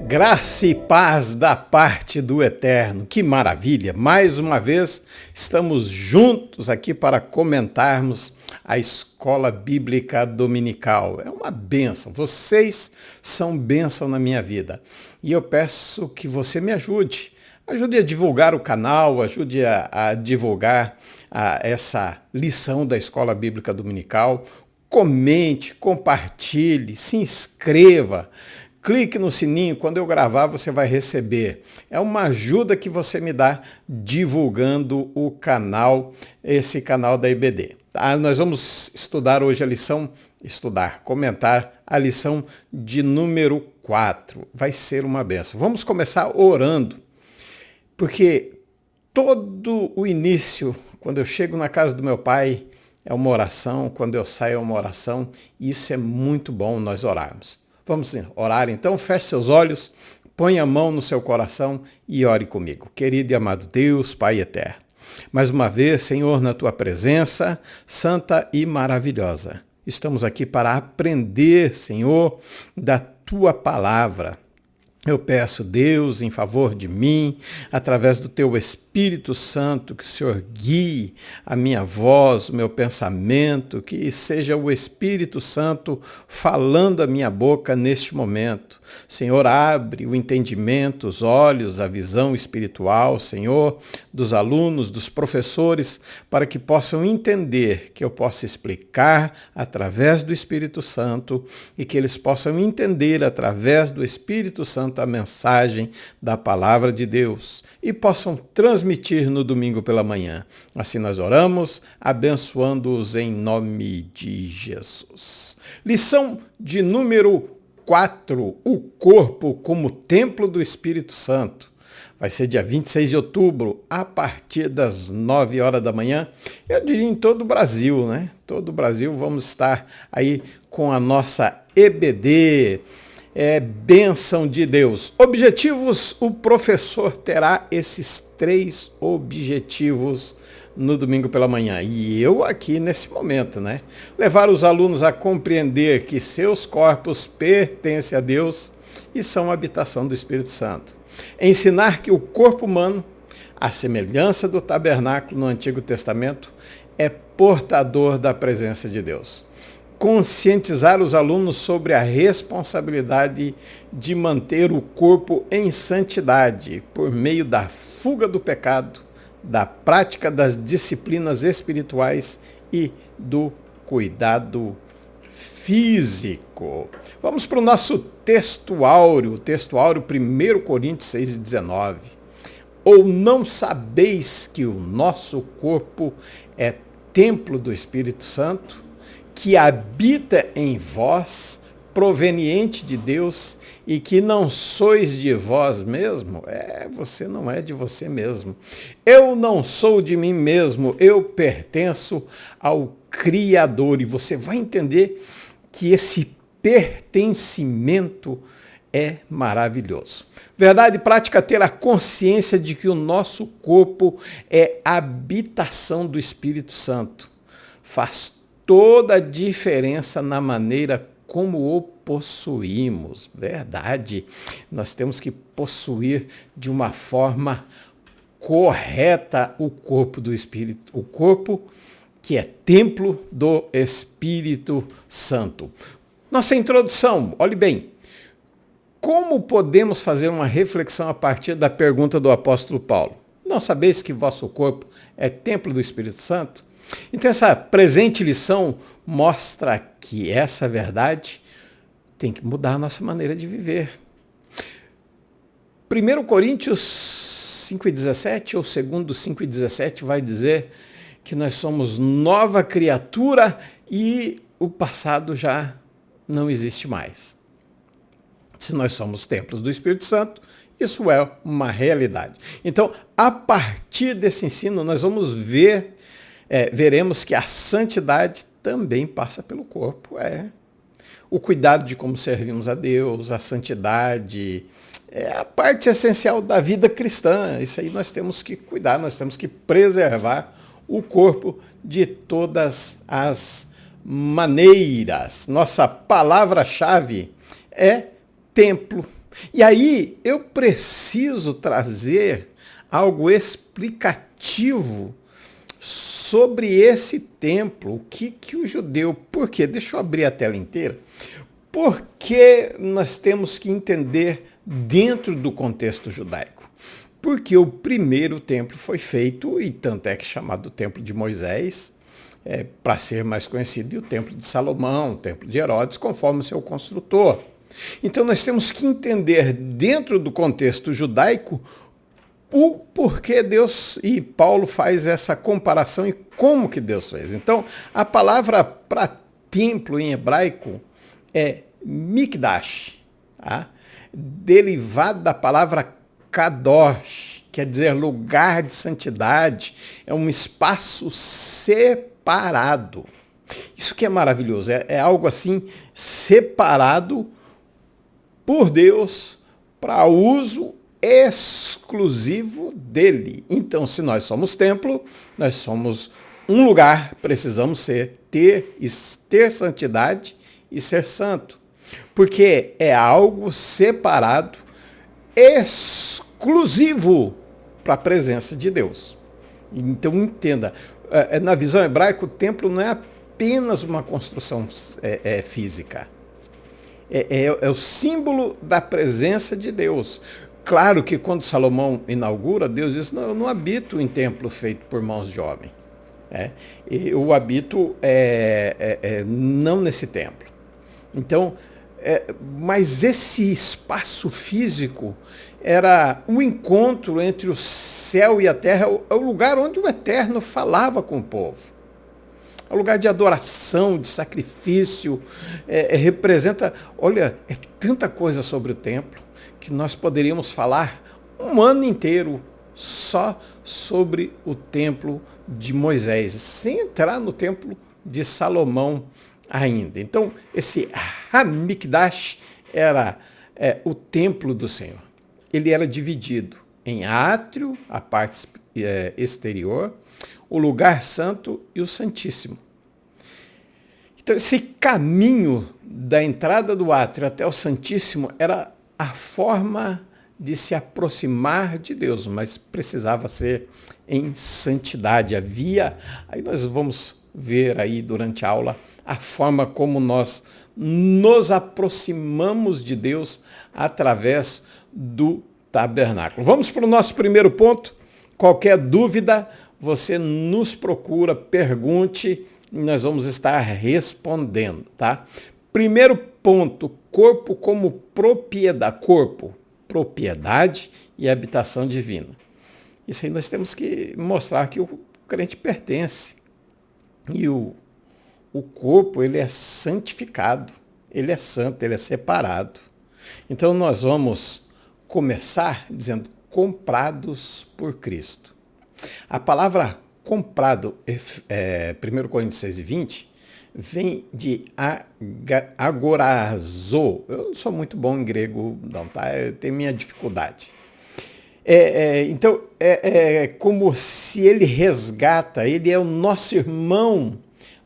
Graça e paz da parte do Eterno. Que maravilha! Mais uma vez estamos juntos aqui para comentarmos a Escola Bíblica Dominical. É uma bênção. Vocês são bênção na minha vida. E eu peço que você me ajude. Ajude a divulgar o canal, ajude a divulgar essa lição da Escola Bíblica Dominical. Comente, compartilhe, se inscreva. Clique no sininho, quando eu gravar você vai receber. É uma ajuda que você me dá divulgando o canal, esse canal da IBD. Nós vamos estudar hoje a lição, comentar a lição de número 4. Vai ser uma benção. Vamos começar orando, porque todo o início, quando eu chego na casa do meu pai, é uma oração, quando eu saio é uma oração, e isso é muito bom nós orarmos. Vamos orar então, feche seus olhos, põe a mão no seu coração e ore comigo. Querido e amado Deus, Pai eterno, mais uma vez, Senhor, na tua presença, santa e maravilhosa. Estamos aqui para aprender, Senhor, da tua palavra. Eu peço, Deus, em favor de mim, através do teu Espírito Santo, que o Senhor guie a minha voz, o meu pensamento, que seja o Espírito Santo falando a minha boca neste momento. Senhor, abre o entendimento, os olhos, a visão espiritual, Senhor, dos alunos, dos professores, para que possam entender, que eu possa explicar através do Espírito Santo e que eles possam entender através do Espírito Santo a mensagem da palavra de Deus e possam transmitir no domingo pela manhã. Assim nós oramos, abençoando-os em nome de Jesus. Lição de número 4, o corpo como templo do Espírito Santo. Vai ser dia 26 de outubro, a partir das 9 horas da manhã. Eu diria em todo o Brasil, né? Todo o Brasil vamos estar aí com a nossa EBD, bênção de Deus. Objetivos, o professor terá esses 3 objetivos no domingo pela manhã. E eu aqui nesse momento, né? Levar os alunos a compreender que seus corpos pertencem a Deus e são a habitação do Espírito Santo. Ensinar que o corpo humano, à semelhança do tabernáculo no Antigo Testamento, é portador da presença de Deus. Conscientizar os alunos sobre a responsabilidade de manter o corpo em santidade por meio da fuga do pecado, da prática das disciplinas espirituais e do cuidado físico. Vamos para o nosso texto áureo, 1 Coríntios 6,19. Ou não sabeis que o nosso corpo é templo do Espírito Santo, que habita em vós, proveniente de Deus, e que não sois de vós mesmo? Você não é de você mesmo. Eu não sou de mim mesmo, eu pertenço ao Criador. E você vai entender que esse pertencimento é maravilhoso. Verdade prática, ter a consciência de que o nosso corpo é habitação do Espírito Santo. Faz toda a diferença na maneira como o possuímos. Verdade. Nós temos que possuir de uma forma correta o corpo do Espírito, o corpo que é templo do Espírito Santo. Nossa introdução, olhe bem, como podemos fazer uma reflexão a partir da pergunta do apóstolo Paulo? Não sabeis que vosso corpo é templo do Espírito Santo? Então essa presente lição mostra que essa verdade tem que mudar a nossa maneira de viver. 1 Coríntios 5,17 ou 2 5,17 vai dizer que nós somos nova criatura e o passado já não existe mais. Se nós somos templos do Espírito Santo, isso é uma realidade. Então, a partir desse ensino, nós vamos veremos que a santidade também passa pelo corpo. O cuidado de como servimos a Deus, a santidade, é a parte essencial da vida cristã. Isso aí nós temos que cuidar, nós temos que preservar o corpo de todas as maneiras. Nossa palavra-chave é templo. E aí eu preciso trazer algo explicativo sobre esse templo. O que o judeu... Por quê? Deixa eu abrir a tela inteira. Porque nós temos que entender dentro do contexto judaico. Porque o primeiro templo foi feito, e tanto é que é chamado Templo de Moisés, para ser mais conhecido, e o Templo de Salomão, o Templo de Herodes, conforme o seu construtor. Então nós temos que entender dentro do contexto judaico o porquê Deus, e Paulo faz essa comparação e como que Deus fez. Então a palavra para templo em hebraico é mikdash, tá? Derivado da palavra kadosh, quer dizer lugar de santidade, é um espaço separado. Isso que é maravilhoso, é algo assim separado por Deus para uso exclusivo dele. Então, se nós somos templo, nós somos um lugar, precisamos ter santidade e ser santo. Porque é algo separado, exclusivo para a presença de Deus. Então, entenda, na visão hebraica, o templo não é apenas uma construção física. É o símbolo da presença de Deus. Claro que quando Salomão inaugura, Deus diz, não, eu não habito em templo feito por mãos de homens. Eu habito não nesse templo. Então, mas esse espaço físico era um encontro entre o céu e a terra, é o lugar onde o Eterno falava com o povo. É um lugar de adoração, de sacrifício, representa, olha, é tanta coisa sobre o templo, que nós poderíamos falar um ano inteiro só sobre o templo de Moisés, sem entrar no templo de Salomão ainda. Então, esse Hamikdash era o templo do Senhor. Ele era dividido em átrio, a parte exterior, o lugar santo e o santíssimo. Então, esse caminho da entrada do átrio até o santíssimo era a forma de se aproximar de Deus, mas precisava ser em santidade. Aí nós vamos ver aí durante a aula a forma como nós nos aproximamos de Deus através do tabernáculo. Vamos para o nosso primeiro ponto. Qualquer dúvida, você nos procura, pergunte, e nós vamos estar respondendo, tá? Primeiro ponto, corpo como propriedade. Corpo, propriedade e habitação divina. Isso aí nós temos que mostrar que o crente pertence. E o corpo, ele é santificado, ele é santo, ele é separado. Então nós vamos começar dizendo comprados por Cristo. A palavra comprado, 1 Coríntios 6:20, vem de agorazo. Eu não sou muito bom em grego, não, tá? Eu tenho minha dificuldade. Então, é como se ele resgata, ele é o nosso irmão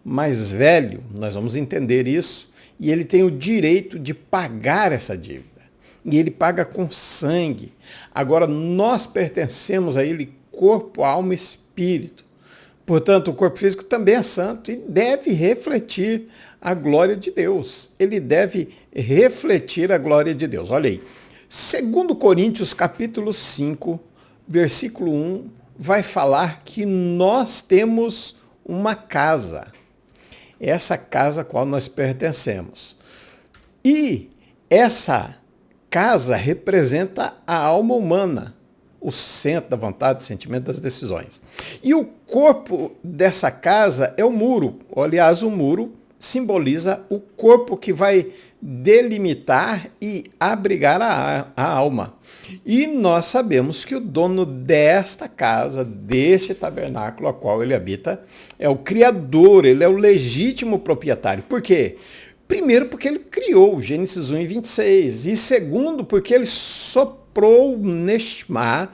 mais velho, nós vamos entender isso, e ele tem o direito de pagar essa dívida. E ele paga com sangue. Agora, nós pertencemos a ele corpo, alma e espírito. Portanto, o corpo físico também é santo e deve refletir a glória de Deus. Ele deve refletir a glória de Deus. Olha aí. 2 Coríntios capítulo 5, versículo 1, vai falar que nós temos uma casa. Essa casa a qual nós pertencemos. E essa casa representa a alma humana, o centro da vontade, do sentimento, das decisões. E o corpo dessa casa é o muro. Aliás, o muro simboliza o corpo que vai delimitar e abrigar a alma. E nós sabemos que o dono desta casa, deste tabernáculo a qual ele habita, é o Criador, ele é o legítimo proprietário. Por quê? Primeiro, porque ele criou, Gênesis 1:26. E segundo, porque ele soprou Neshma,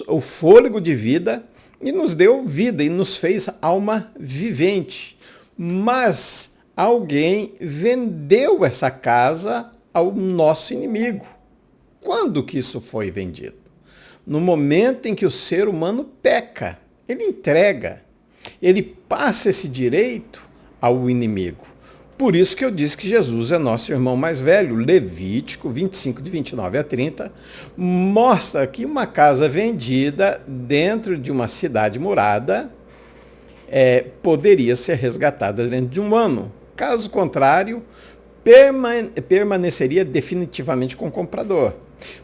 o fôlego de vida, e nos deu vida, e nos fez alma vivente. Mas alguém vendeu essa casa ao nosso inimigo, Quando que isso foi vendido? No momento em que o ser humano peca, ele entrega, ele passa esse direito ao inimigo. Por isso que eu disse que Jesus é nosso irmão mais velho. Levítico 25, de 29 a 30, mostra que uma casa vendida dentro de uma cidade murada poderia ser resgatada dentro de um ano. Caso contrário, permaneceria definitivamente com o comprador.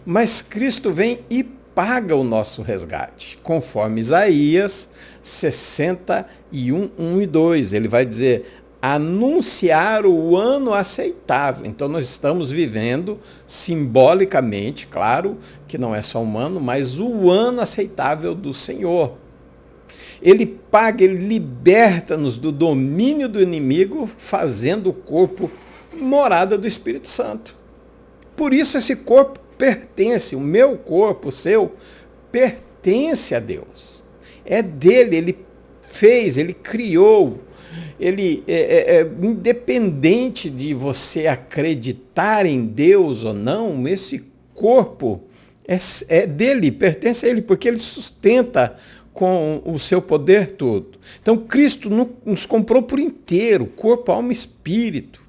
Mas Cristo vem e paga o nosso resgate, conforme Isaías 61, 1 e 2. Ele vai dizer: anunciar o ano aceitável. Então nós estamos vivendo simbolicamente, claro que não é só um ano, mas o ano aceitável do Senhor. Ele paga, ele liberta-nos do domínio do inimigo, fazendo o corpo morada do Espírito Santo. Por isso esse corpo pertence, o meu corpo, o seu, pertence a Deus. É dele, ele fez, ele criou. Ele independente de você acreditar em Deus ou não, esse corpo é dele, pertence a ele, porque ele sustenta com o seu poder todo. Então Cristo nos comprou por inteiro, corpo, alma e espírito.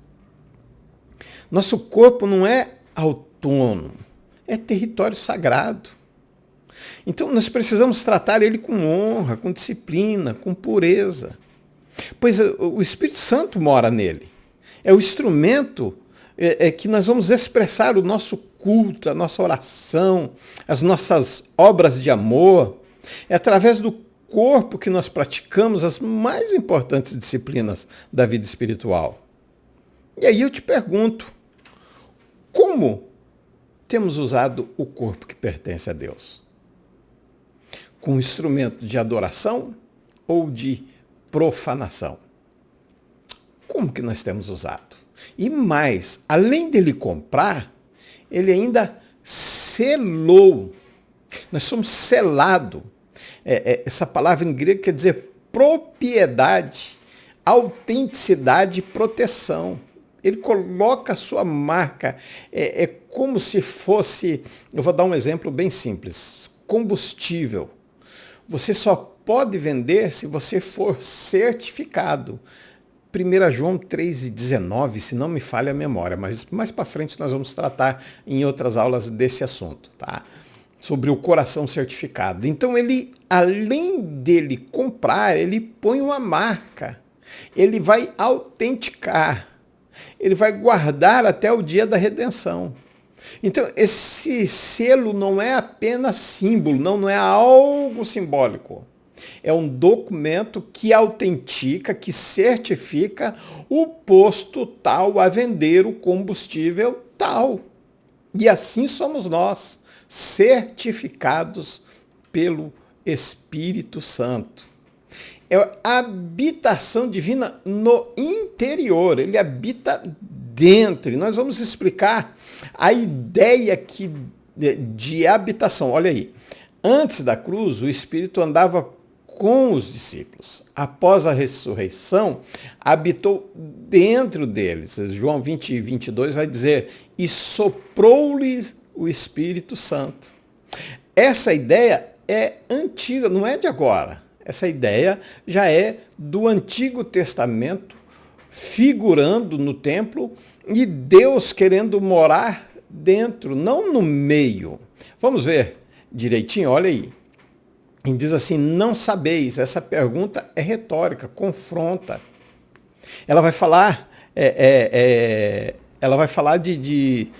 Nosso corpo não é autônomo, é território sagrado. Então nós precisamos tratar ele com honra, com disciplina, com pureza. Pois o Espírito Santo mora nele. É o instrumento que nós vamos expressar o nosso culto, a nossa oração, as nossas obras de amor. É através do corpo que nós praticamos as mais importantes disciplinas da vida espiritual. E aí eu te pergunto, como temos usado o corpo que pertence a Deus? Com instrumento de adoração ou de profanação? Como que nós temos usado? E mais, além dele comprar, ele ainda selou. Nós somos selados. Essa palavra em grego quer dizer propriedade, autenticidade e proteção. Ele coloca a sua marca. É como se fosse, eu vou dar um exemplo bem simples, combustível. Você só pode vender se você for certificado. 1 João 3,19, se não me falha a memória, mas mais para frente nós vamos tratar em outras aulas desse assunto, tá? Sobre o coração certificado. Então ele, além dele comprar, ele põe uma marca. Ele vai autenticar. Ele vai guardar até o dia da redenção. Então, esse selo não é apenas símbolo, não é algo simbólico. É um documento que autentica, que certifica o posto tal a vender o combustível tal. E assim somos nós, certificados pelo Espírito Santo. É a habitação divina no interior, ele habita dentro. E nós vamos explicar a ideia aqui de habitação. Olha aí, antes da cruz, o Espírito andava com os discípulos. Após a ressurreição, habitou dentro deles. João 20, 22 vai dizer, e soprou-lhes o Espírito Santo. Essa ideia é antiga, não é de agora. Essa ideia já é do Antigo Testamento, figurando no templo, e Deus querendo morar dentro, não no meio. Vamos ver direitinho, olha aí. E diz assim, não sabeis. Essa pergunta é retórica, confronta. Ela vai falar, ela vai falar de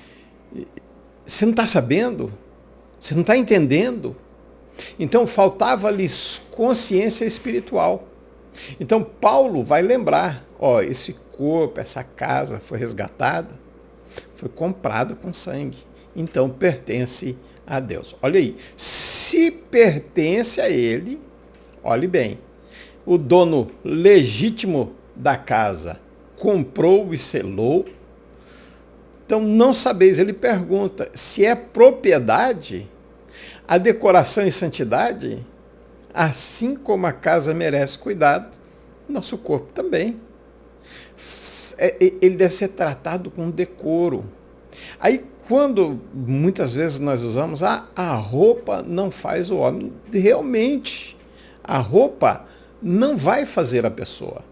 você não está sabendo? Você não está entendendo? Então faltava-lhes consciência espiritual. Então Paulo vai lembrar, esse corpo, essa casa foi resgatada, foi comprada com sangue. Então pertence a Deus. Olha aí, se pertence a ele, olhe bem, o dono legítimo da casa comprou e selou. Então não sabeis, ele pergunta, se é propriedade, a decoração e santidade, assim como a casa merece cuidado, nosso corpo também. Ele deve ser tratado com decoro. Aí quando muitas vezes nós usamos, a roupa não faz o homem. Realmente, a roupa não vai fazer a pessoa.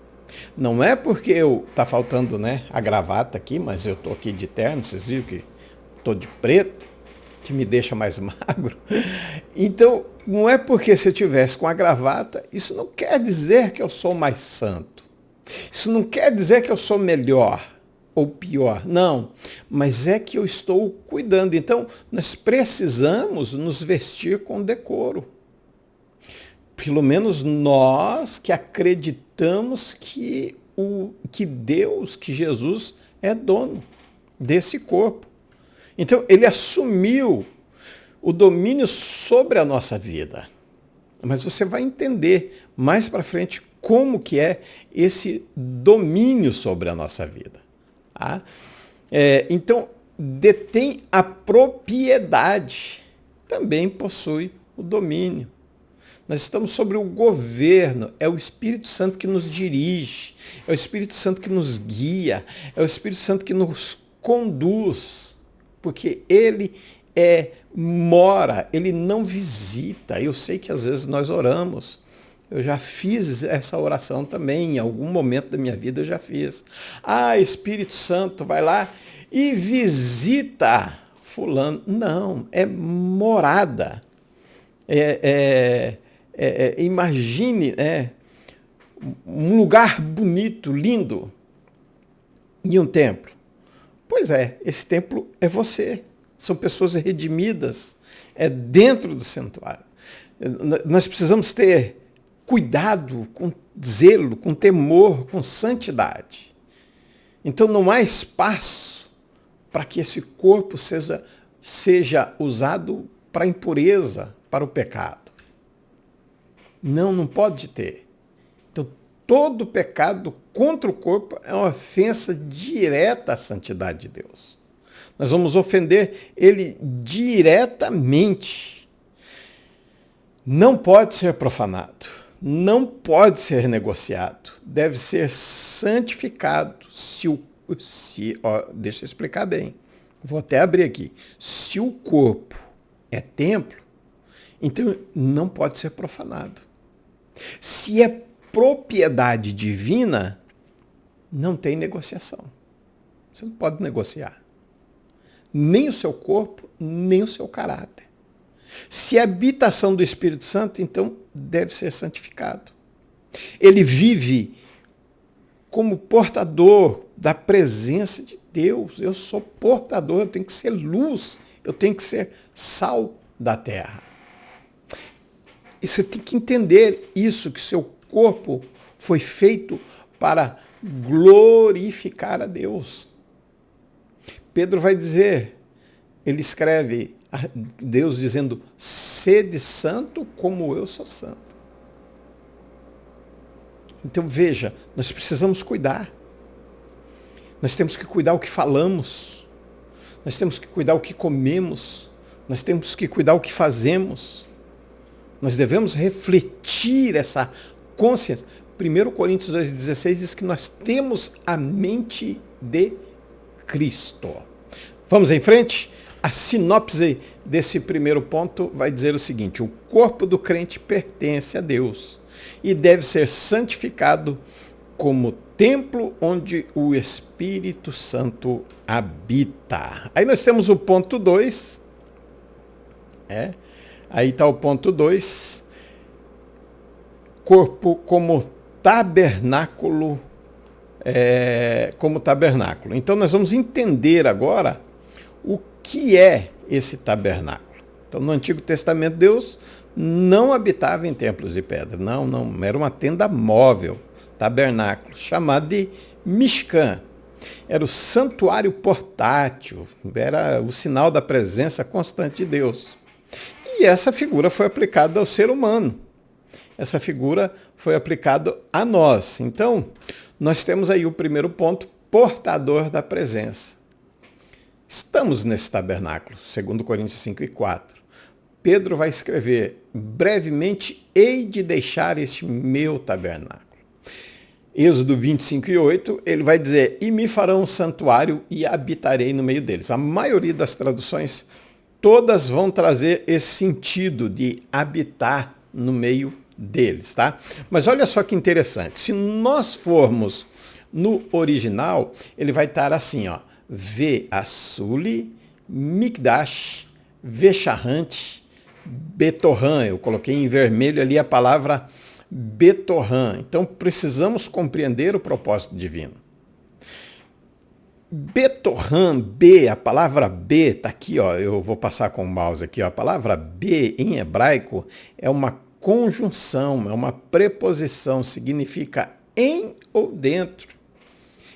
Não é porque tá faltando, né, a gravata aqui, mas eu tô aqui de terno, vocês viram que tô de preto, que me deixa mais magro. Então, não é porque se eu tivesse com a gravata, isso não quer dizer que eu sou mais santo. Isso não quer dizer que eu sou melhor ou pior, não. Mas é que eu estou cuidando. Então, nós precisamos nos vestir com decoro. Pelo menos nós que acreditamos que Deus, que Jesus é dono desse corpo. Então, ele assumiu o domínio sobre a nossa vida. Mas você vai entender mais para frente como que é esse domínio sobre a nossa vida. Tá? Então, detém a propriedade, também possui o domínio. Nós estamos sobre o governo, é o Espírito Santo que nos dirige, é o Espírito Santo que nos guia, é o Espírito Santo que nos conduz, porque ele mora, ele não visita. Eu sei que às vezes nós oramos, eu já fiz essa oração também, em algum momento da minha vida eu já fiz. Espírito Santo, vai lá e visita fulano. Não, é morada. Imagine um lugar bonito, lindo, e um templo. Pois é, esse templo é você. São pessoas redimidas, dentro do santuário. Nós precisamos ter cuidado, com zelo, com temor, com santidade. Então não há espaço para que esse corpo seja usado para a impureza, para o pecado. Não pode ter. Então, todo pecado contra o corpo é uma ofensa direta à santidade de Deus. Nós vamos ofender ele diretamente. Não pode ser profanado. Não pode ser negociado. Deve ser santificado. Deixa eu explicar bem. Vou até abrir aqui. Se o corpo é templo, então não pode ser profanado. Se é propriedade divina, não tem negociação. Você não pode negociar. Nem o seu corpo, nem o seu caráter. Se é habitação do Espírito Santo, então deve ser santificado. Ele vive como portador da presença de Deus. Eu sou portador, eu tenho que ser luz, eu tenho que ser sal da terra. E você tem que entender isso, que seu corpo foi feito para glorificar a Deus. Pedro vai dizer, ele escreve, Deus dizendo, sede santo como eu sou santo. Então veja, nós precisamos cuidar. Nós temos que cuidar o que falamos. Nós temos que cuidar o que comemos. Nós temos que cuidar o que fazemos. Nós devemos refletir essa consciência. 1 Coríntios 2,16 diz que nós temos a mente de Cristo. Vamos em frente? A sinopse desse primeiro ponto vai dizer o seguinte: o corpo do crente pertence a Deus e deve ser santificado como templo onde o Espírito Santo habita. Aí nós temos o ponto 2. Aí está o ponto 2. Corpo como tabernáculo. Como tabernáculo. Então nós vamos entender agora o que é esse tabernáculo. Então no Antigo Testamento Deus não habitava em templos de pedra. Não. Era uma tenda móvel, tabernáculo, chamado de Mishkan. Era o santuário portátil. Era o sinal da presença constante de Deus. E essa figura foi aplicada ao ser humano. Essa figura foi aplicada a nós. Então, nós temos aí o primeiro ponto, portador da presença. Estamos nesse tabernáculo, 2 Coríntios 5:4. Pedro vai escrever, brevemente hei de deixar este meu tabernáculo. Êxodo 25:8, ele vai dizer, e me farão um santuário e habitarei no meio deles. A maioria das traduções, todas vão trazer esse sentido de habitar no meio deles, tá? Mas olha só que interessante, se nós formos no original, ele vai estar assim, ó, Ve-Assuli, Mikdash, Veshahant, Betorran. Eu coloquei em vermelho ali a palavra Betorran. Então precisamos compreender o propósito divino. Betorran, B, a palavra B, está aqui, ó, eu vou passar com o mouse aqui, ó, a palavra B em hebraico é uma conjunção, é uma preposição, significa em ou dentro.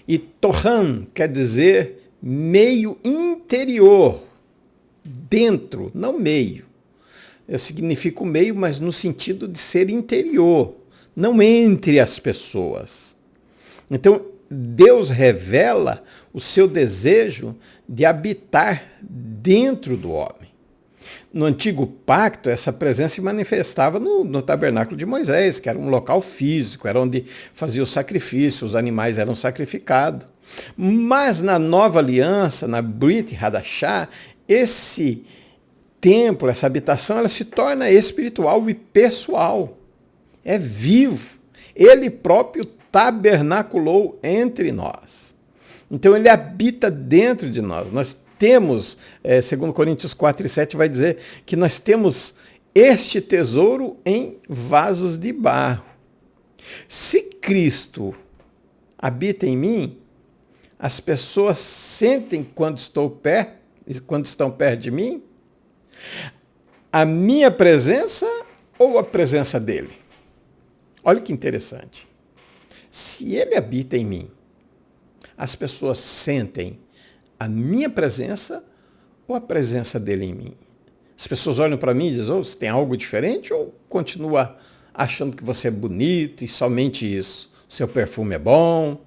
E Torran quer dizer meio interior, dentro, não meio. Significa o meio, mas no sentido de ser interior, não entre as pessoas. Então, Deus revela o seu desejo de habitar dentro do homem. No Antigo Pacto, essa presença se manifestava no tabernáculo de Moisés, que era um local físico, era onde fazia o sacrifício, os animais eram sacrificados. Mas na Nova Aliança, na Brit Hadashah, esse templo, essa habitação, ela se torna espiritual e pessoal. É vivo. Ele próprio tabernaculou entre nós. Então ele habita dentro de nós. Nós temos, segundo Coríntios 4:7 vai dizer que nós temos este tesouro em vasos de barro. Se Cristo habita em mim, as pessoas sentem quando estão perto de mim, a minha presença ou a presença dele? Olha que interessante. Se ele habita em mim, as pessoas sentem a minha presença ou a presença dele em mim? As pessoas olham para mim e dizem, você tem algo diferente, ou continua achando que você é bonito e somente isso? Seu perfume é bom?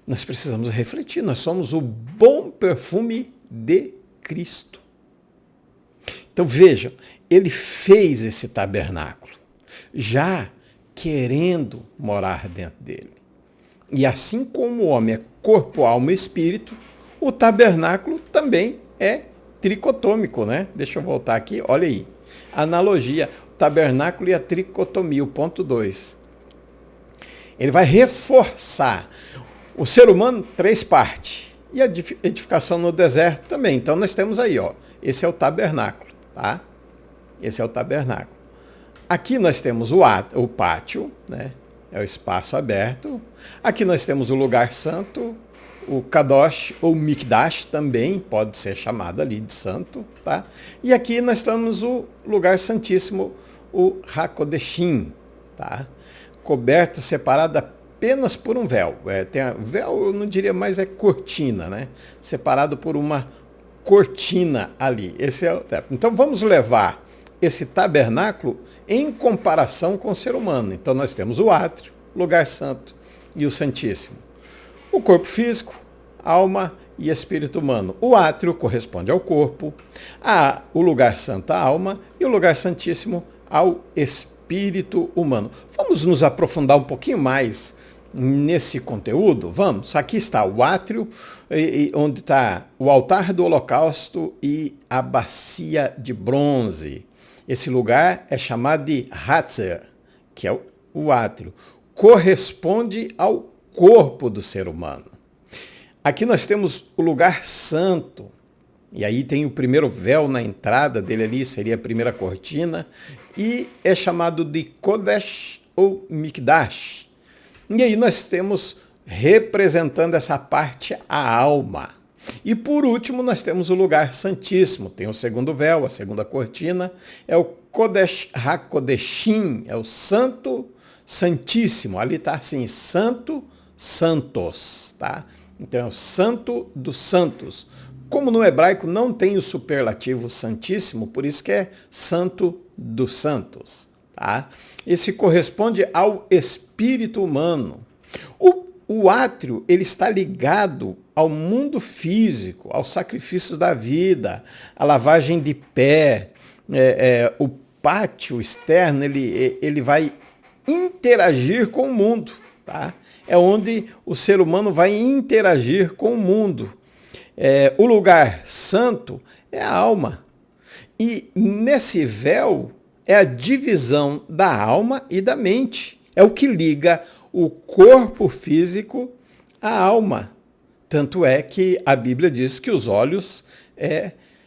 Nós precisamos refletir, nós somos o bom perfume de Cristo. Então vejam, ele fez esse tabernáculo, já querendo morar dentro dele. E assim como o homem é corpo, alma e espírito, o tabernáculo também é tricotômico, né? Deixa eu voltar aqui, olha aí. Analogia, o tabernáculo e a tricotomia, o ponto 2. Ele vai reforçar o ser humano, 3 partes. E a edificação no deserto também. Então nós temos aí, ó, esse é o tabernáculo, tá? Esse é o tabernáculo. Aqui nós temos o pátio, né? É o espaço aberto. Aqui nós temos o lugar santo, o Kadosh ou Mikdash também pode ser chamado ali de santo, tá? E aqui nós temos o lugar santíssimo, o Hakodeshim, tá? Coberto, separado apenas por um véu. Véu eu não diria mais, é cortina, né? Separado por uma cortina ali. Esse é o templo. Então vamos levar esse tabernáculo em comparação com o ser humano. Então nós temos o átrio, lugar santo e o santíssimo. O corpo físico, alma e espírito humano. O átrio corresponde ao corpo, o lugar santo à alma e o lugar santíssimo ao espírito humano. Vamos nos aprofundar um pouquinho mais nesse conteúdo? Vamos. Aqui está o átrio, onde está o altar do holocausto e a bacia de bronze. Esse lugar é chamado de Hatzer, que é o átrio. Corresponde ao corpo do ser humano. Aqui nós temos o lugar santo. E aí tem o primeiro véu na entrada dele ali, seria a primeira cortina. E é chamado de Kodesh ou Mikdash. E aí nós temos, representando essa parte, a alma. E por último, nós temos o lugar santíssimo. Tem o segundo véu, a segunda cortina, é o Kodesh HaKodeshim, é o santo santíssimo. Ali está assim, santo, santos, tá? Então é o santo dos santos. Como no hebraico não tem o superlativo santíssimo, por isso que é santo dos santos, tá? Esse corresponde ao espírito humano. O átrio, ele está ligado ao mundo físico, aos sacrifícios da vida, à lavagem de pé. O pátio externo, ele vai interagir com o mundo, tá? É onde o ser humano vai interagir com o mundo. O lugar santo é a alma. E nesse véu é a divisão da alma e da mente. É o que liga o corpo físico à alma. Tanto é que a Bíblia diz que os olhos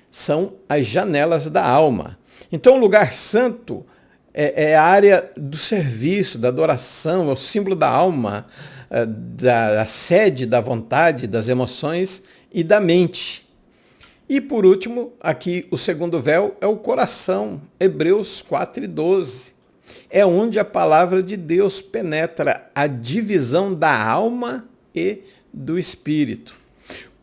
são as janelas da alma. Então, o lugar santo é a área do serviço, da adoração, é o símbolo da alma, da sede da vontade, das emoções e da mente. E por último, aqui o segundo véu é o coração, Hebreus 4:12. É onde a palavra de Deus penetra a divisão da alma e do espírito.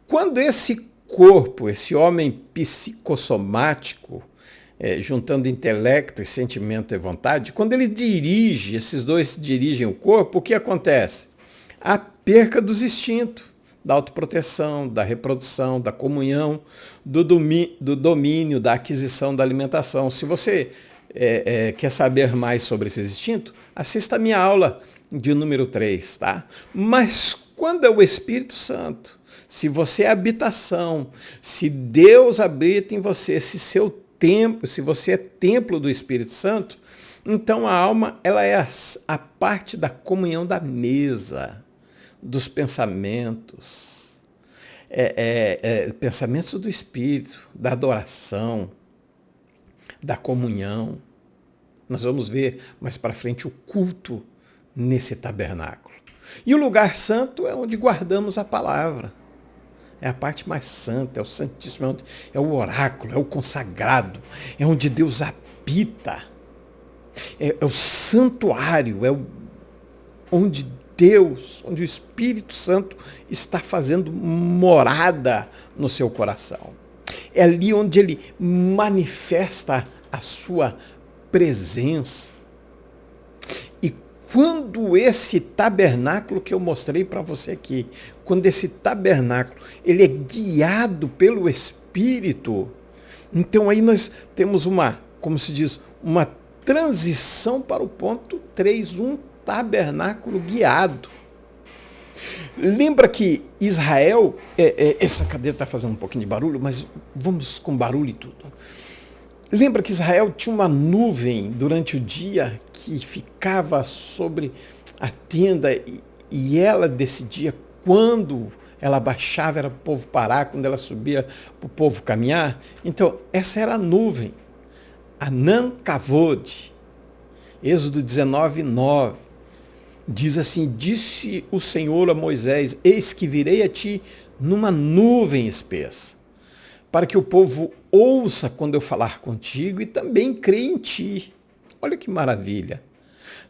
Quando esse corpo, esse homem psicossomático, juntando intelecto e sentimento e vontade, quando ele dirige, esses dois dirigem o corpo, o que acontece? A perca dos instintos, da autoproteção, da reprodução, da comunhão, do domínio, da aquisição, da alimentação. Se você quer saber mais sobre esses instintos, assista a minha aula de número 3, tá? Mas quando é o Espírito Santo, se você é habitação, se Deus habita em você, se você é templo do Espírito Santo, então a alma ela é a parte da comunhão da mesa, dos pensamentos, pensamentos do Espírito, da adoração, da comunhão. Nós vamos ver mais para frente o culto nesse tabernáculo. E o lugar santo é onde guardamos a palavra. É a parte mais santa, é o Santíssimo, é o oráculo, é o consagrado, é onde Deus habita. É o santuário, onde Deus, onde o Espírito Santo está fazendo morada no seu coração. É ali onde ele manifesta a sua presença. E quando esse tabernáculo que eu mostrei para você aqui, quando esse tabernáculo ele é guiado pelo Espírito, então aí nós temos como se diz, uma transição para o ponto 3, tabernáculo guiado. Lembra que Israel, essa cadeira está fazendo um pouquinho de barulho, mas vamos com barulho e tudo. Lembra que Israel tinha uma nuvem durante o dia que ficava sobre a tenda e ela decidia quando ela baixava, era para o povo parar, quando ela subia, para o povo caminhar. Então, essa era a nuvem. Anan Kavod. Êxodo 19:9. Diz assim, disse o Senhor a Moisés, eis que virei a ti numa nuvem espessa, para que o povo ouça quando eu falar contigo e também creia em ti. Olha que maravilha.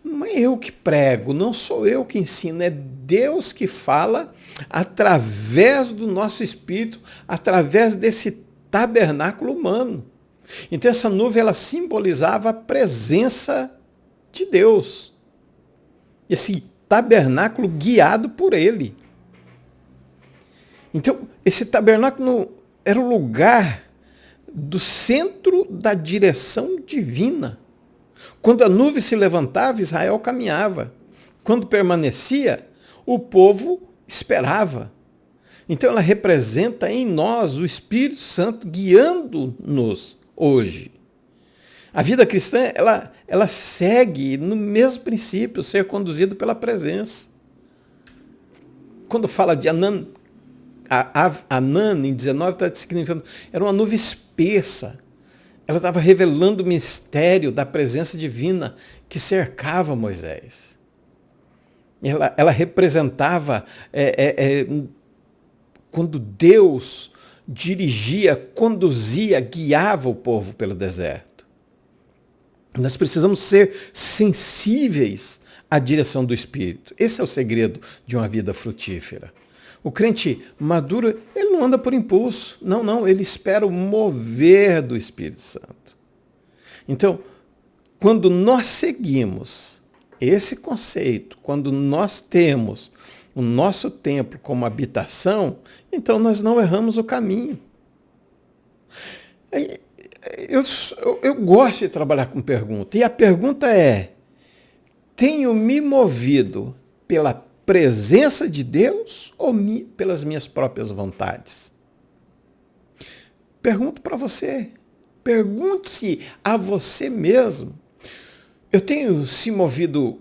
Não é eu que prego, não sou eu que ensino, é Deus que fala através do nosso espírito, através desse tabernáculo humano. Então essa nuvem ela simbolizava a presença de Deus. Esse tabernáculo guiado por ele. Então, esse tabernáculo era o lugar do centro da direção divina. Quando a nuvem se levantava, Israel caminhava. Quando permanecia, o povo esperava. Então, ela representa em nós o Espírito Santo guiando-nos hoje. A vida cristã, ela segue no mesmo princípio, ser conduzido pela presença. Quando fala de Anan, Anan em 19 está descrevendo, era uma nuvem espessa. Ela estava revelando o mistério da presença divina que cercava Moisés. Ela representava quando Deus dirigia, conduzia, guiava o povo pelo deserto. Nós precisamos ser sensíveis à direção do Espírito. Esse é o segredo de uma vida frutífera. O crente maduro, ele não anda por impulso. Não, ele espera o mover do Espírito Santo. Então, quando nós seguimos esse conceito, quando nós temos o nosso templo como habitação, então nós não erramos o caminho. Eu gosto de trabalhar com pergunta. E a pergunta é, tenho me movido pela presença de Deus ou pelas minhas próprias vontades? Pergunto para você. Pergunte-se a você mesmo. Eu tenho se movido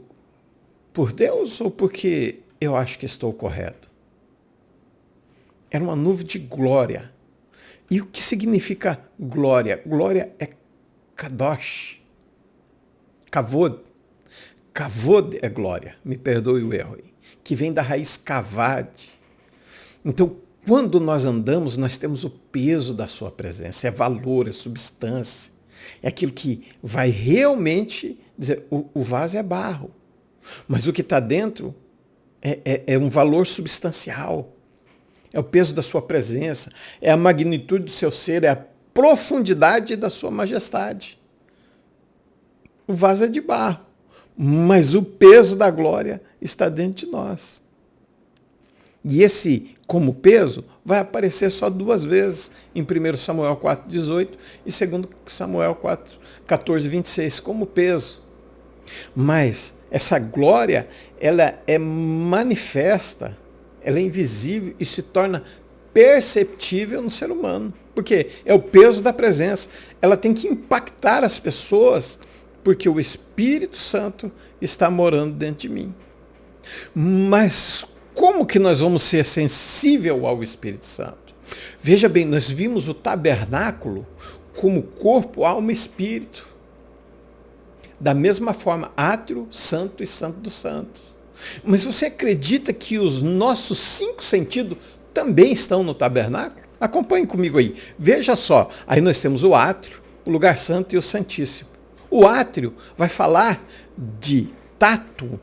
por Deus ou porque eu acho que estou correto? Era uma nuvem de glória. E o que significa glória? Glória é kadosh. Kavod. Kavod é glória. Me perdoe o erro aí. Que vem da raiz kavad. Então, quando nós andamos, nós temos o peso da sua presença. É valor, é substância. É aquilo que vai realmente dizer, o vaso é barro. Mas o que está dentro é um valor substancial. É o peso da sua presença. É a magnitude do seu ser. É a profundidade da sua majestade. O vaso é de barro. Mas o peso da glória está dentro de nós. E esse, como peso, vai aparecer só 2 vezes, em 1 Samuel 4,18 e 2 Samuel 14,26, como peso. Mas essa glória, ela é manifesta, ela é invisível e se torna perceptível no ser humano. Porque é o peso da presença. Ela tem que impactar as pessoas, porque o Espírito Santo está morando dentro de mim. Mas como que nós vamos ser sensíveis ao Espírito Santo? Veja bem, nós vimos o tabernáculo como corpo, alma e espírito. Da mesma forma, átrio, santo e santo dos santos. Mas você acredita que os nossos 5 sentidos também estão no tabernáculo? Acompanhe comigo aí. Veja só, aí nós temos o átrio, o lugar santo e o santíssimo. O átrio vai falar de tato,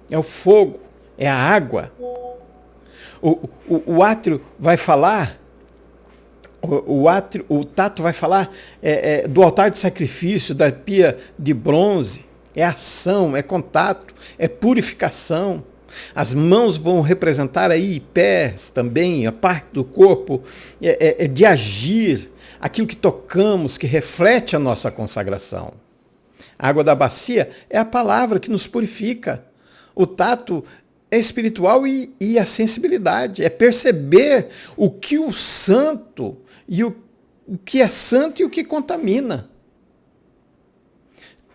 é o fogo, é a água. O átrio vai falar, o tato vai falar do altar de sacrifício, da pia de bronze. É ação, é contato, é purificação. As mãos vão representar aí pés também, a parte do corpo, de agir, aquilo que tocamos, que reflete a nossa consagração. A água da bacia é a palavra que nos purifica. O tato é espiritual e a sensibilidade. É perceber o que o santo e o que é santo e o que contamina.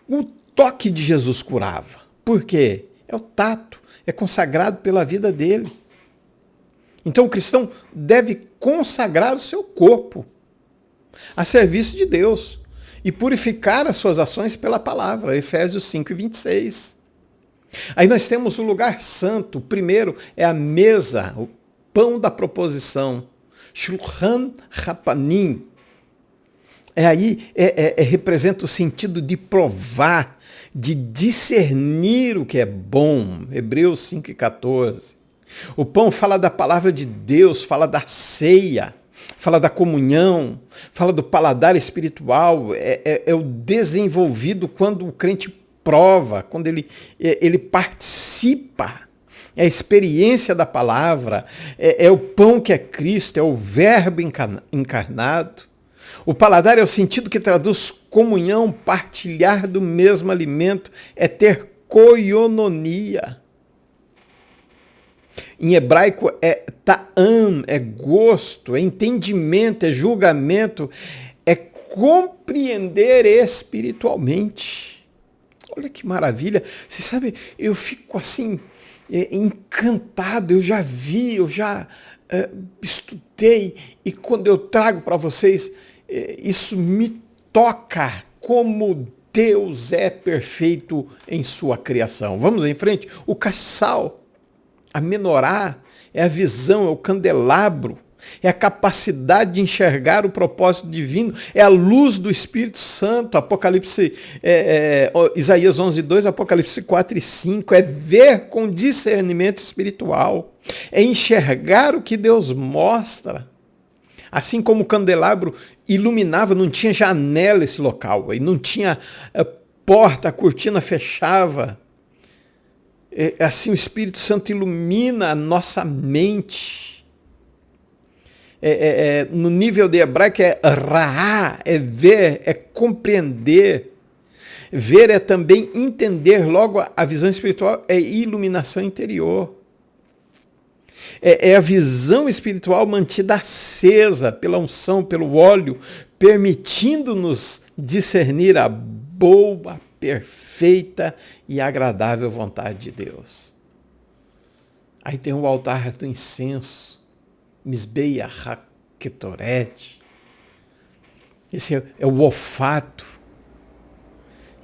O toque de Jesus curava. Por quê? É o tato. É consagrado pela vida dele. Então o cristão deve consagrar o seu corpo a serviço de Deus e purificar as suas ações pela palavra. Efésios 5:26. Aí nós temos o lugar santo. O primeiro é a mesa, o pão da proposição. Shulchan Rapanim. Representa o sentido de provar, de discernir o que é bom. Hebreus 5:14. O pão fala da palavra de Deus, fala da ceia, fala da comunhão, fala do paladar espiritual. É o desenvolvido quando o crente prova, quando ele participa. É a experiência da palavra, é o pão que é Cristo, é o verbo encarnado. O paladar é o sentido que traduz comunhão, partilhar do mesmo alimento, é ter koinonia. Em hebraico é ta'am, é gosto, é entendimento, é julgamento, é compreender espiritualmente. Olha que maravilha. Você sabe, eu fico assim, encantado, eu já vi, eu já estudei, e quando eu trago para vocês, isso me toca como Deus é perfeito em sua criação. Vamos em frente? O caçal, a menorá, é a visão, é o candelabro, é a capacidade de enxergar o propósito divino, é a luz do Espírito Santo, Apocalipse, Isaías 11:2, Apocalipse 4:5, é ver com discernimento espiritual, é enxergar o que Deus mostra. Assim como o candelabro iluminava, não tinha janela esse local, e não tinha porta, a cortina fechava. Assim o Espírito Santo ilumina a nossa mente. No nível de hebraico é ra'á, é ver, é compreender. Ver é também entender, logo a visão espiritual é iluminação interior. É a visão espiritual mantida acesa pela unção, pelo óleo, permitindo-nos discernir a boa, perfeita e agradável vontade de Deus. Aí tem o altar do incenso, Misbeia Haketoret. Esse é o olfato,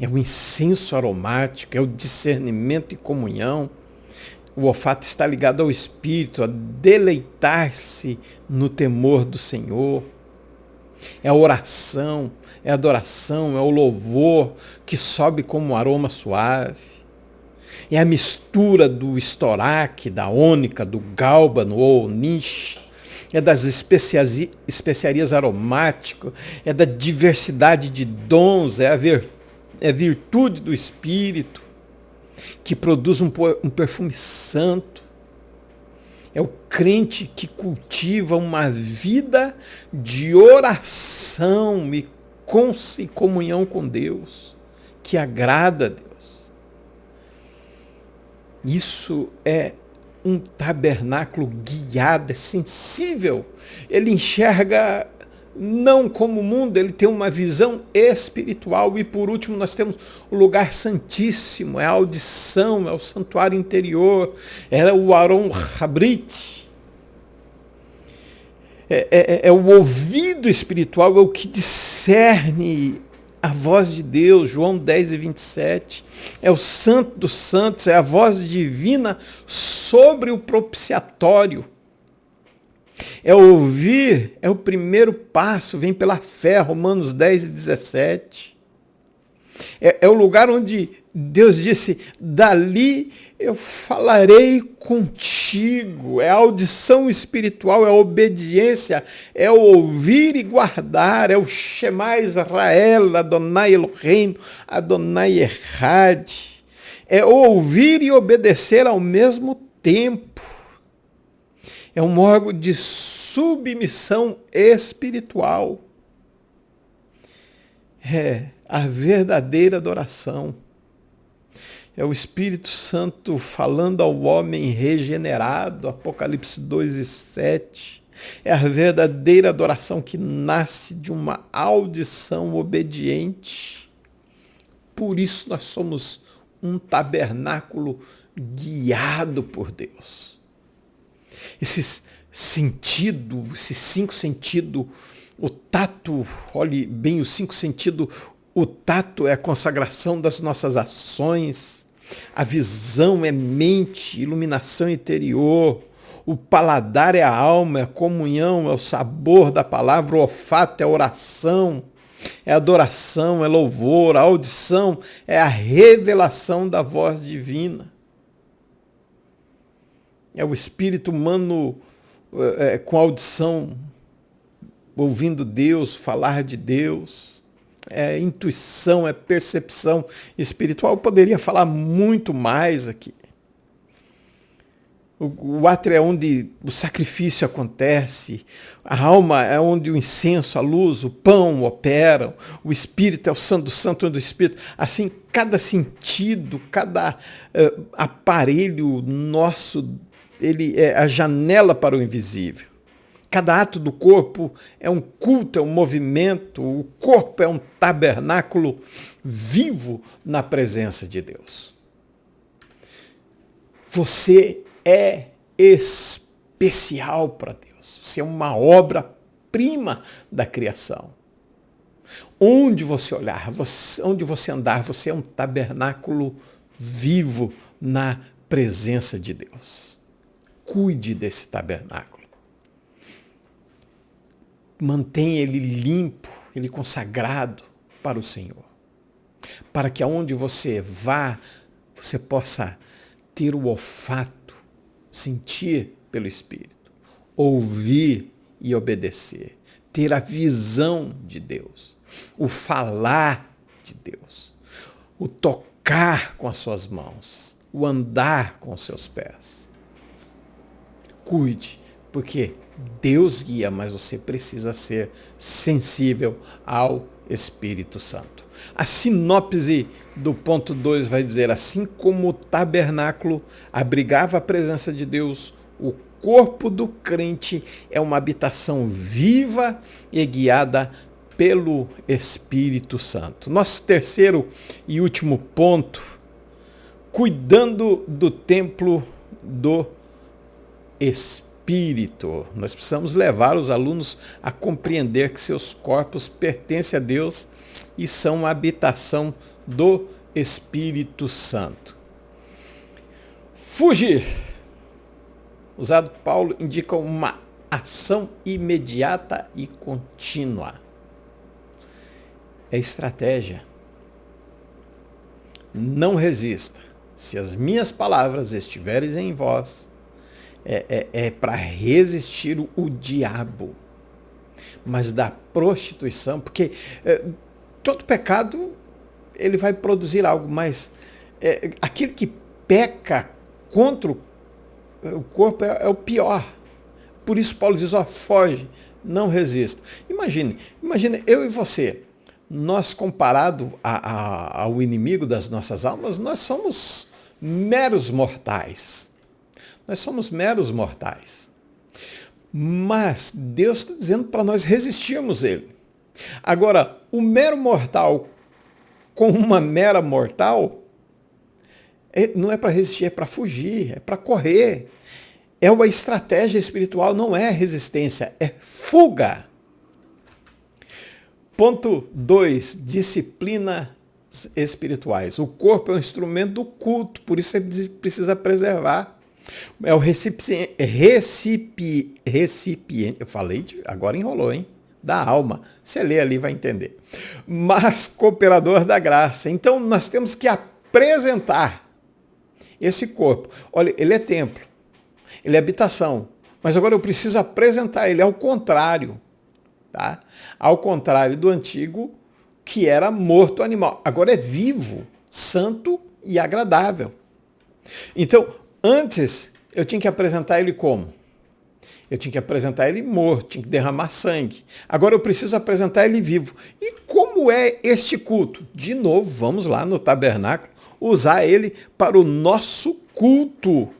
é o incenso aromático, é o discernimento e comunhão. O olfato está ligado ao espírito, a deleitar-se no temor do Senhor. É a oração, é a adoração, é o louvor que sobe como um aroma suave. É a mistura do estoraque, da ônica, do gálbano ou niche. É das especiarias aromáticas, é da diversidade de dons, é a virtude do espírito que produz um perfume santo. É o crente que cultiva uma vida de oração e comunhão com Deus, que agrada a Deus. Isso é um tabernáculo guiado, é sensível. Ele enxerga não como o mundo, ele tem uma visão espiritual. E por último nós temos o lugar santíssimo, é a audição, é o santuário interior, é o Aron Habrit. É o ouvido espiritual, é o que discerne a voz de Deus, João 10:27. É o santo dos santos, é a voz divina sobre o propiciatório. É ouvir, é o primeiro passo, vem pela fé, Romanos 10:17. É o lugar onde Deus disse, dali eu falarei contigo. É a audição espiritual, é a obediência, é o ouvir e guardar, é o Shema Israel, Adonai Elohim, Adonai Echad. É ouvir e obedecer ao mesmo tempo. É um órgão de submissão espiritual. É a verdadeira adoração. É o Espírito Santo falando ao homem regenerado, Apocalipse 2:7. É a verdadeira adoração que nasce de uma audição obediente. Por isso nós somos um tabernáculo guiado por Deus. Esses cinco sentidos, o tato, olhe bem os 5 sentidos, o tato é a consagração das nossas ações, a visão é mente, iluminação interior, o paladar é a alma, é a comunhão, é o sabor da palavra, o olfato é a oração, é adoração, é louvor, a audição é a revelação da voz divina. É o espírito humano com audição, ouvindo Deus, falar de Deus. É intuição, é percepção espiritual. Eu poderia falar muito mais aqui. O átrio é onde o sacrifício acontece, a alma é onde o incenso, a luz, o pão operam, o espírito é o santo do santo do espírito. Assim, cada sentido, cada aparelho nosso, ele é a janela para o invisível. Cada ato do corpo é um culto, é um movimento. O corpo é um tabernáculo vivo na presença de Deus. Você é especial para Deus. Você é uma obra-prima da criação. Onde você olhar, onde você andar, você é um tabernáculo vivo na presença de Deus. Cuide desse tabernáculo. Mantenha ele limpo, ele consagrado para o Senhor. Para que aonde você vá, você possa ter o olfato, sentir pelo Espírito, ouvir e obedecer, ter a visão de Deus, o falar de Deus, o tocar com as suas mãos, o andar com os seus pés. Cuide, porque Deus guia, mas você precisa ser sensível ao Espírito Santo. A sinopse do ponto 2 vai dizer: assim como o tabernáculo abrigava a presença de Deus, o corpo do crente é uma habitação viva e guiada pelo Espírito Santo. Nosso terceiro e último ponto: cuidando do templo do Espírito. Nós precisamos levar os alunos a compreender que seus corpos pertencem a Deus e são uma habitação do Espírito Santo. Fugir. Usado por Paulo, indica uma ação imediata e contínua. É estratégia. Não resista. Se as minhas palavras estiverem em vós, é para resistir o diabo. Mas da prostituição, porque todo pecado ele vai produzir algo, mas aquele que peca contra o corpo é o pior. Por isso Paulo diz: foge, não resista. Imagine eu e você, nós comparado ao inimigo das nossas almas, nós somos meros mortais. Nós somos meros mortais. Mas Deus está dizendo para nós resistirmos ele. Agora, o mero mortal com uma mera mortal, não é para resistir, é para fugir, é para correr. É uma estratégia espiritual, não é resistência, é fuga. Ponto 2, disciplinas espirituais. O corpo é um instrumento do culto, por isso você precisa preservar. É o recipiente, eu falei, agora enrolou, hein? Da alma. Você lê ali vai entender. Mas cooperador da graça. Então nós temos que apresentar esse corpo. Olha, ele é templo, ele é habitação, mas agora eu preciso apresentar ele ao contrário, tá? Ao contrário do antigo, que era morto animal. Agora é vivo, santo e agradável. Então, antes eu tinha que apresentar ele como? Eu tinha que apresentar ele morto, tinha que derramar sangue. Agora eu preciso apresentar ele vivo. E como é este culto? De novo, vamos lá no tabernáculo, usar ele para o nosso culto.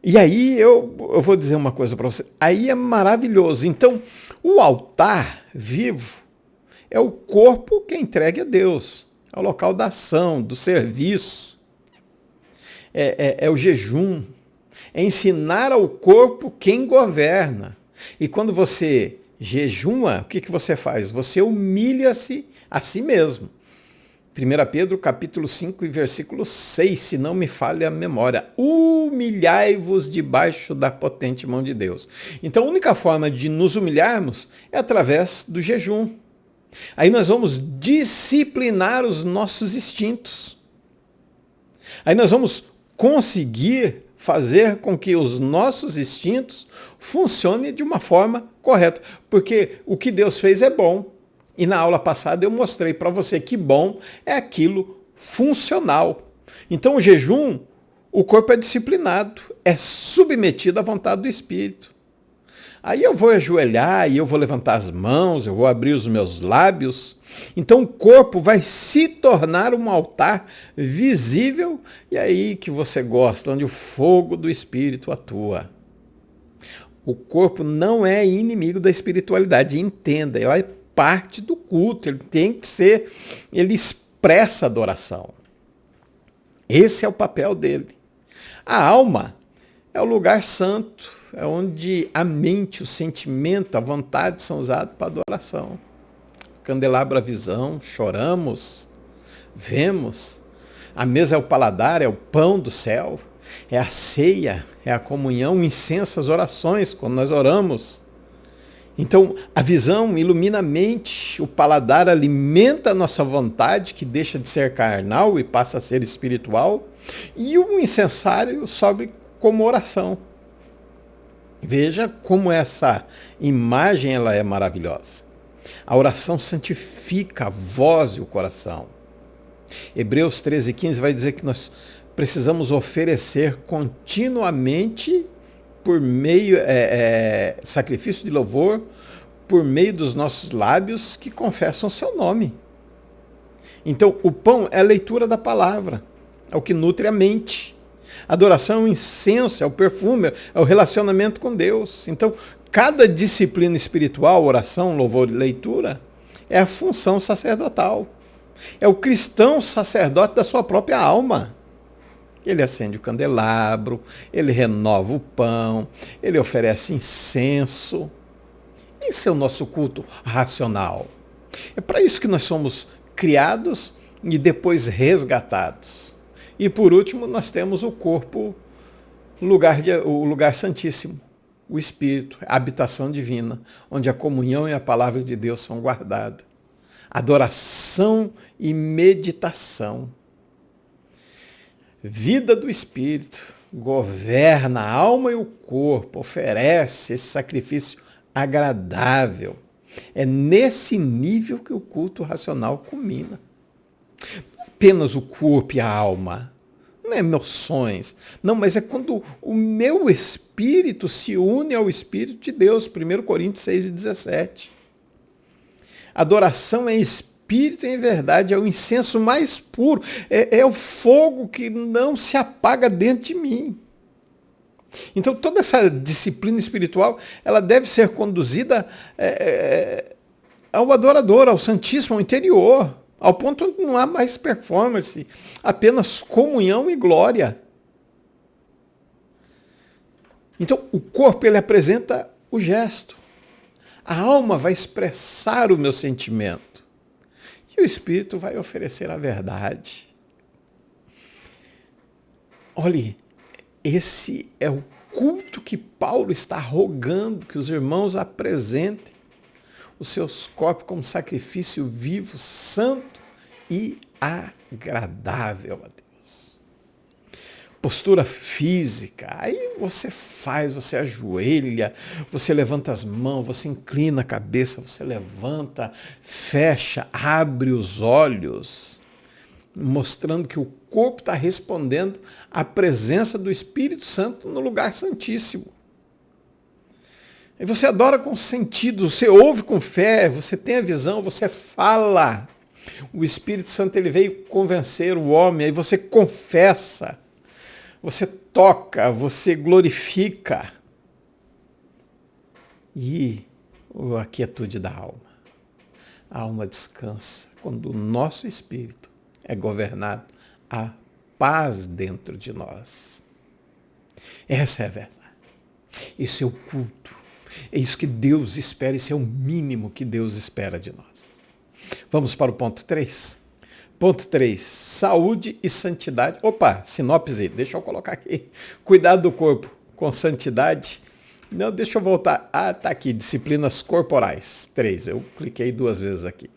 E aí eu vou dizer uma coisa para você. Aí é maravilhoso. Então, o altar vivo é o corpo que é entregue a Deus. É o local da ação, do serviço. É o jejum. É ensinar ao corpo quem governa. E quando você jejuma, o que você faz? Você humilha-se a si mesmo. 1 Pedro capítulo 5 e versículo 6, se não me falha a memória. Humilhai-vos debaixo da potente mão de Deus. Então a única forma de nos humilharmos é através do jejum. Aí nós vamos disciplinar os nossos instintos. Aí nós vamos conseguir fazer com que os nossos instintos funcionem de uma forma correta. Porque o que Deus fez é bom. E na aula passada eu mostrei para você que bom é aquilo funcional. Então o jejum, o corpo é disciplinado, é submetido à vontade do Espírito. Aí eu vou ajoelhar e eu vou levantar as mãos, eu vou abrir os meus lábios. Então o corpo vai se tornar um altar visível e aí que você gosta, onde o fogo do Espírito atua. O corpo não é inimigo da espiritualidade, entenda, é parte do culto, ele tem que ser, ele expressa adoração. Esse é o papel dele. A alma é o lugar santo, é onde a mente, o sentimento, a vontade são usados para adoração. Candelabra a visão, choramos, vemos. A mesa é o paladar, é o pão do céu, é a ceia, é a comunhão, o incenso, as orações, quando nós oramos. Então, a visão ilumina a mente, o paladar alimenta a nossa vontade, que deixa de ser carnal e passa a ser espiritual, e o incensário sobe como oração. Veja como essa imagem ela é maravilhosa. A oração santifica a voz e o coração. Hebreus 13:15 vai dizer que nós precisamos oferecer continuamente por meio sacrifício de louvor, por meio dos nossos lábios que confessam o seu nome. Então, o pão é a leitura da palavra, é o que nutre a mente. Adoração é o incenso, é o perfume, é o relacionamento com Deus. Então, cada disciplina espiritual, oração, louvor e leitura, é a função sacerdotal. É o cristão sacerdote da sua própria alma. Ele acende o candelabro, ele renova o pão, ele oferece incenso. Esse é o nosso culto racional. É para isso que nós somos criados e depois resgatados. E por último, nós temos o corpo, o lugar santíssimo, o Espírito, a habitação divina, onde a comunhão e a palavra de Deus são guardadas. Adoração e meditação. Vida do Espírito governa a alma e o corpo, oferece esse sacrifício agradável. É nesse nível que o culto racional culmina. Apenas o corpo e a alma, não é emoções, não, mas é quando o meu espírito se une ao Espírito de Deus, 1 Coríntios 6:17. Adoração é espírito e em verdade, é o incenso mais puro, é o fogo que não se apaga dentro de mim. Então toda essa disciplina espiritual, ela deve ser conduzida ao adorador, ao Santíssimo, ao interior, ao ponto onde não há mais performance, apenas comunhão e glória. Então o corpo, ele apresenta o gesto. A alma vai expressar o meu sentimento. E o Espírito vai oferecer a verdade. Olhe, esse é o culto que Paulo está rogando que os irmãos apresentem os seus corpos como sacrifício vivo, santo e agradável a Deus. Postura física, aí você faz, você ajoelha, você levanta as mãos, você inclina a cabeça, você levanta, fecha, abre os olhos, mostrando que o corpo está respondendo à presença do Espírito Santo no lugar santíssimo. E você adora com sentido, você ouve com fé, você tem a visão, você fala. O Espírito Santo, ele veio convencer o homem, aí você confessa, você toca, você glorifica. E a quietude da alma. A alma descansa quando o nosso espírito é governado a paz dentro de nós. Essa é a verdade. Esse é o culto. É isso que Deus espera, esse é o mínimo que Deus espera de nós. Vamos para o ponto 3. Ponto 3, saúde e santidade. Opa, sinopse, deixa eu colocar aqui. Cuidado do corpo com santidade. Não, deixa eu voltar. Ah, tá aqui, disciplinas corporais. 3, eu cliquei 2 vezes aqui.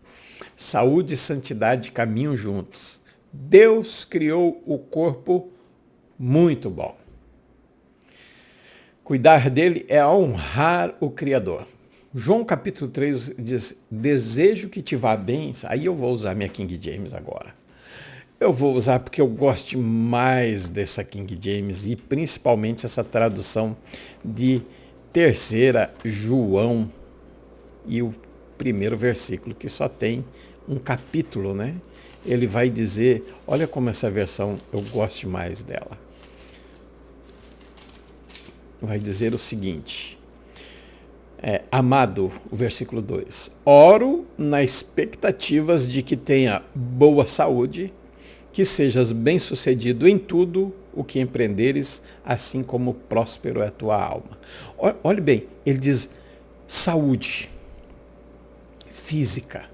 Saúde e santidade caminham juntos. Deus criou o corpo muito bom. Cuidar dele é honrar o Criador. João capítulo 3 diz, desejo que te vá bem. Aí eu vou usar minha King James agora. Eu vou usar porque eu gosto mais dessa King James e principalmente essa tradução de 3ª João e o primeiro versículo, que só tem um capítulo, né? Ele vai dizer, olha como essa versão eu gosto mais dela. Vai dizer o seguinte, amado, o versículo 2, oro nas expectativas de que tenha boa saúde, que sejas bem-sucedido em tudo o que empreenderes, assim como próspero é a tua alma. Olhe bem, ele diz saúde física.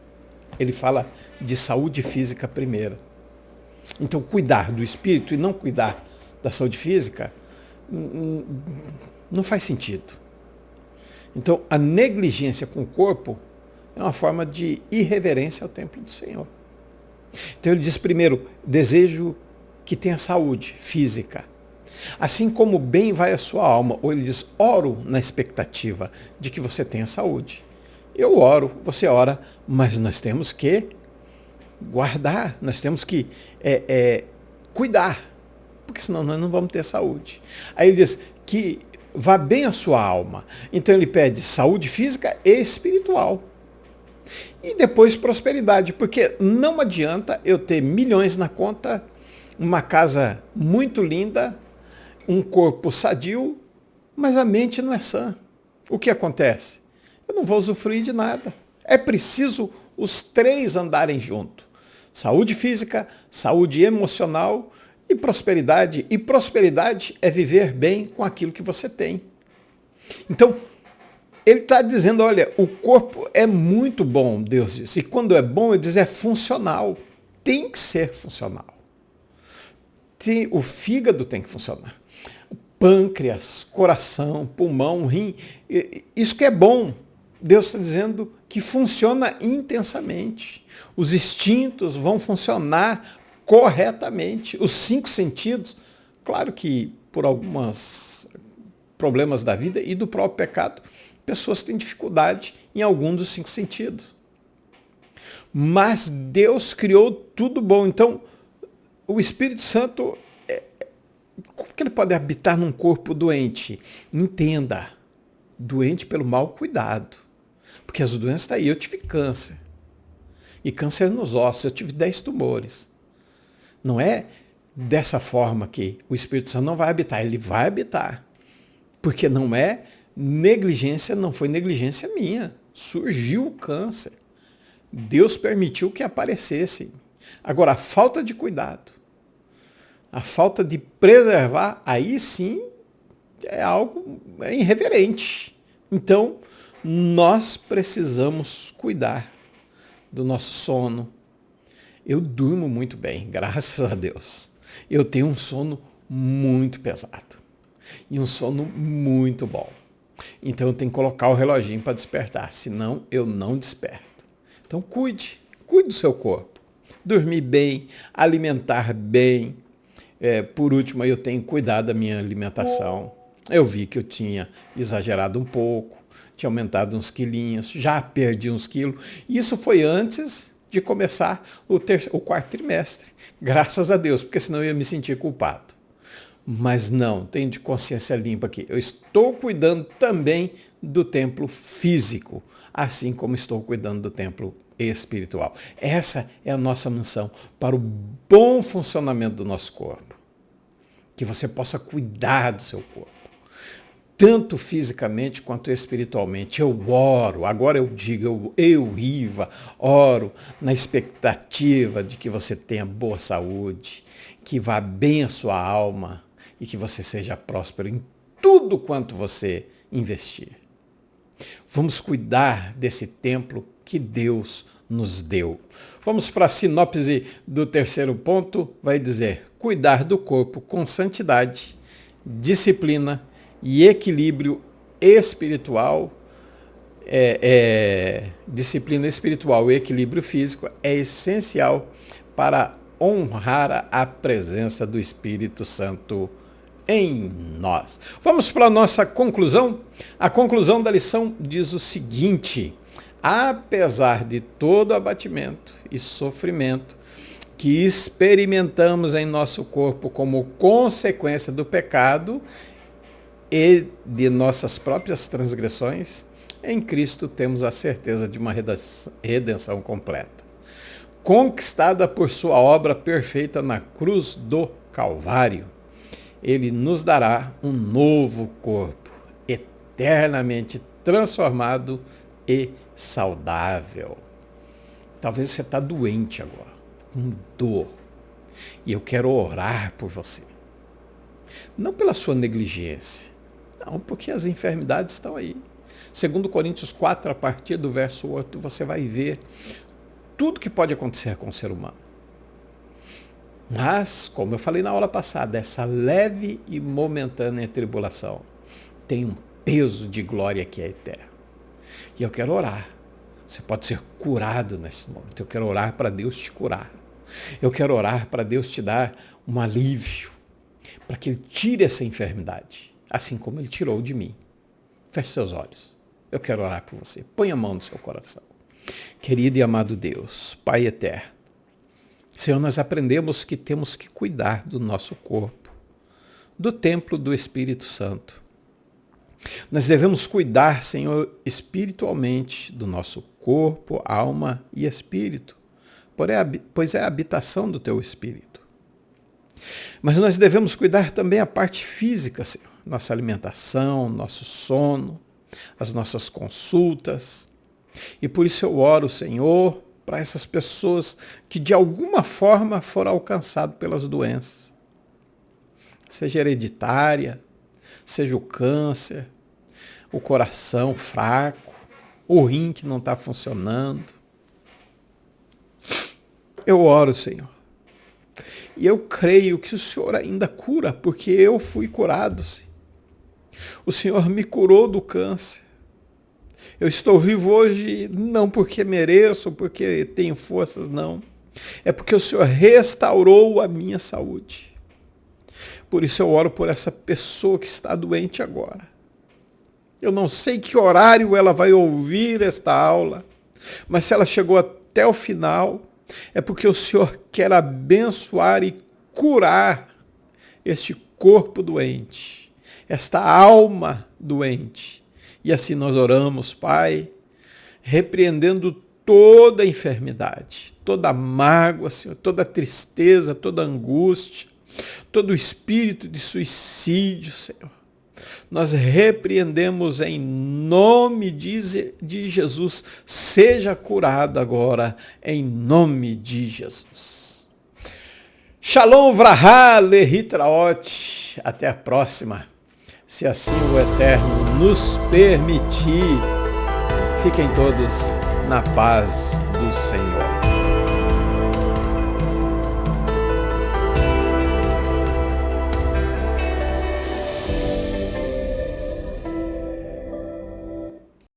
Ele fala de saúde física primeiro. Então, cuidar do espírito e não cuidar da saúde física não faz sentido. Então, a negligência com o corpo é uma forma de irreverência ao templo do Senhor. Então, ele diz primeiro, desejo que tenha saúde física. Assim como bem vai a sua alma. Ou ele diz, oro na expectativa de que você tenha saúde. Eu oro, você ora, mas nós temos que guardar, nós temos que cuidar, porque senão nós não vamos ter saúde. Aí ele diz que vá bem a sua alma. Então ele pede saúde física e espiritual. E depois prosperidade, porque não adianta eu ter milhões na conta, uma casa muito linda, um corpo sadio, mas a mente não é sã. O que acontece? Eu não vou usufruir de nada. É preciso os três andarem junto. Saúde física, saúde emocional e prosperidade. E prosperidade é viver bem com aquilo que você tem. Então, ele está dizendo, olha, o corpo é muito bom, Deus disse. E quando é bom, ele diz, é funcional. Tem que ser funcional. O fígado tem que funcionar. Pâncreas, coração, pulmão, rim. Isso que é bom. Deus está dizendo que funciona intensamente. Os instintos vão funcionar corretamente. Os 5 sentidos, claro que por alguns problemas da vida e do próprio pecado, pessoas têm dificuldade em algum dos 5 sentidos. Mas Deus criou tudo bom. Então, o Espírito Santo, como que ele pode habitar num corpo doente? Entenda, doente pelo mau cuidado. Porque as doenças estão aí. Eu tive câncer. E câncer nos ossos. Eu tive 10 tumores. Não é dessa forma que o Espírito Santo não vai habitar. Ele vai habitar. Porque não é negligência, não foi negligência minha. Surgiu o câncer. Deus permitiu que aparecesse. Agora, a falta de cuidado, a falta de preservar, aí sim é algo irreverente. Então, nós precisamos cuidar do nosso sono. Eu durmo muito bem, graças a Deus. Eu tenho um sono muito pesado e um sono muito bom. Então eu tenho que colocar o reloginho para despertar, senão eu não desperto. Então cuide do seu corpo. Dormir bem, alimentar bem. Por último, eu tenho cuidado da minha alimentação. Eu vi que eu tinha exagerado um pouco, tinha aumentado uns quilinhos, já perdi uns quilos. Isso foi antes de começar o 4º trimestre. Graças a Deus, porque senão eu ia me sentir culpado. Mas não, tenho de consciência limpa aqui. Eu estou cuidando também do templo físico, assim como estou cuidando do templo espiritual. Essa é a nossa missão para o bom funcionamento do nosso corpo. Que você possa cuidar do seu corpo, tanto fisicamente quanto espiritualmente. Eu oro, agora eu digo, Riva, oro na expectativa de que você tenha boa saúde, que vá bem a sua alma e que você seja próspero em tudo quanto você investir. Vamos cuidar desse templo que Deus nos deu. Vamos para a sinopse do 3º ponto, vai dizer, cuidar do corpo com santidade, disciplina e equilíbrio espiritual. Disciplina espiritual e equilíbrio físico é essencial para honrar a presença do Espírito Santo em nós. Vamos para a nossa conclusão? A conclusão da lição diz o seguinte: apesar de todo abatimento e sofrimento que experimentamos em nosso corpo como consequência do pecado e de nossas próprias transgressões, em Cristo temos a certeza de uma redenção completa, conquistada por sua obra perfeita na cruz do Calvário. Ele nos dará um novo corpo, eternamente transformado e saudável. Talvez você está doente agora, com dor. E eu quero orar por você. Não pela sua negligência. Não, porque as enfermidades estão aí. Segundo Coríntios 4, a partir do verso 8, você vai ver tudo que pode acontecer com o ser humano. Mas, como eu falei na aula passada, essa leve e momentânea tribulação tem um peso de glória que é eterno. E eu quero orar. Você pode ser curado nesse momento. Eu quero orar para Deus te curar. Eu quero orar para Deus te dar um alívio, para que Ele tire essa enfermidade, assim como Ele tirou de mim. Feche seus olhos. Eu quero orar por você. Põe a mão no seu coração. Querido e amado Deus, Pai eterno, Senhor, nós aprendemos que temos que cuidar do nosso corpo, do templo do Espírito Santo. Nós devemos cuidar, Senhor, espiritualmente do nosso corpo, alma e espírito, pois é a habitação do teu espírito. Mas nós devemos cuidar também a parte física, Senhor, nossa alimentação, nosso sono, as nossas consultas. E por isso eu oro, Senhor, para essas pessoas que de alguma forma foram alcançadas pelas doenças, seja hereditária, seja o câncer, o coração fraco, o rim que não está funcionando. Eu oro, Senhor. E eu creio que o Senhor ainda cura, porque eu fui curado, Senhor. O Senhor me curou do câncer. Eu estou vivo hoje não porque mereço, porque tenho forças, não. É porque o Senhor restaurou a minha saúde. Por isso eu oro por essa pessoa que está doente agora. Eu não sei que horário ela vai ouvir esta aula, mas se ela chegou até o final, é porque o Senhor quer abençoar e curar este corpo doente, esta alma doente. E assim nós oramos, Pai, repreendendo toda enfermidade, toda mágoa, Senhor, toda tristeza, toda angústia, todo espírito de suicídio, Senhor. Nós repreendemos em nome de Jesus. Seja curado agora, em nome de Jesus. Shalom Vraha Lehitraot. Até a próxima. Se assim o Eterno nos permitir. Fiquem todos na paz do Senhor.